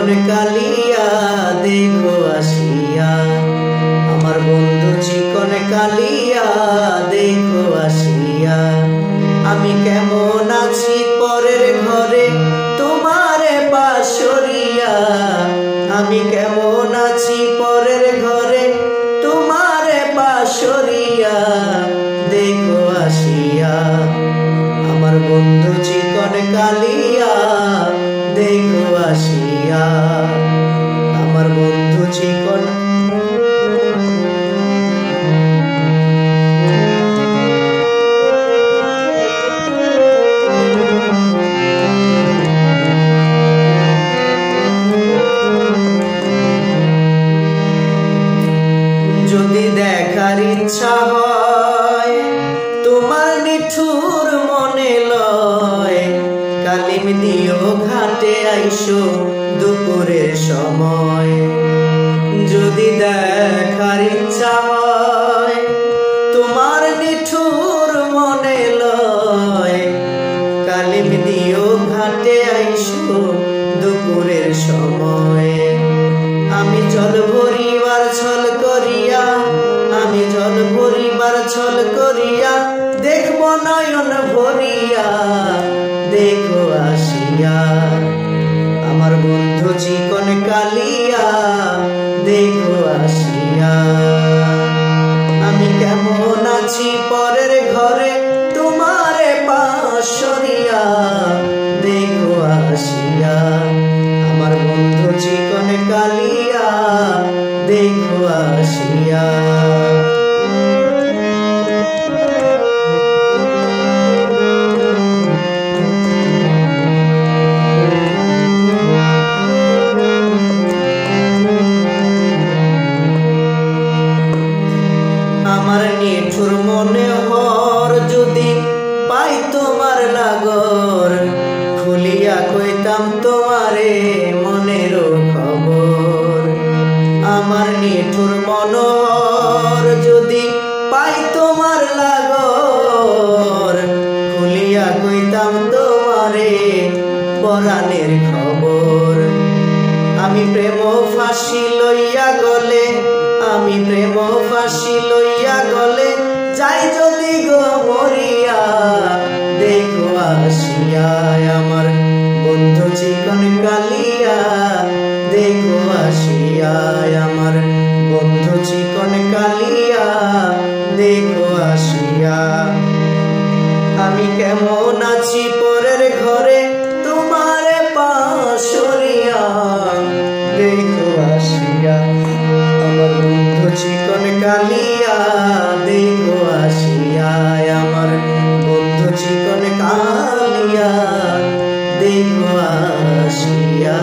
চিকন কালিয়া দেখো আসিয়া, আমার বন্ধু চিকন কালিয়া দেখো আসিয়া। আমি কেমন আছি পরের ঘরে তোমারে পাশরিয়া, আমি কেমন আছি পরের ঘরে তোমারে পাশরিয়া দেখো আসিয়া। আমার বন্ধু চিকন কালিয়া দেখো আসিয়া, আমার বন্ধু চিকন। যদি দেখার ইচ্ছা হয় তোমার নিঠুর মনে লয়, কালিম দিও ঘাটে আইসো দুপুরের সময়। যদি দেখার ইচ্ছা হয় তোমার নিঠুর মনে লয়, কালিম দিও ঘাটে আইসো দুপুরের সময়। আমি জল ভরিবার ছল করিয়া, আমি জল ভরিবার ছল করিয়া দেখব নয়ন ভরিয়া দেখো আসিয়া। আমার বন্ধু চিকন কালিয়া দেখো আসিয়া। আমি কেমন আছি পরের ঘরে তোমারে পাশরিয়া দেখো আসিয়া। আমার বন্ধু চিকন কালিয়া দেখো আসিয়া। আমার নিঠুর মনে হর যদি পাই তোমার লাগর, খুলিয়া কইতাম তোমারে মনের খবর। আমার নিঠুর মনোহর যদি পাই তোমার লাগর, খুলিয়া কইতাম তোমারে পরাণের খবর। আমি প্রেম ফাঁসি লইয়া গলে, আমি প্রেম ফাঁসি লইয়া গলে যাই যদি গো মরিয়া দেখো আসিয়া। আমার বন্ধু চিকন কালিয়া দেখো আসিয়া, আমার বন্ধু চিকন কালিয়া দেখো আসিয়া। আমি কেমন আছি পরের ঘরে তোমারে পাশরিয়া দেখো আসিয়া। আমার বন্ধু চিকন কালিয়া দেখো আসিয়া, আমার বন্ধু চিকন কালিয়া দেখো আসিয়া।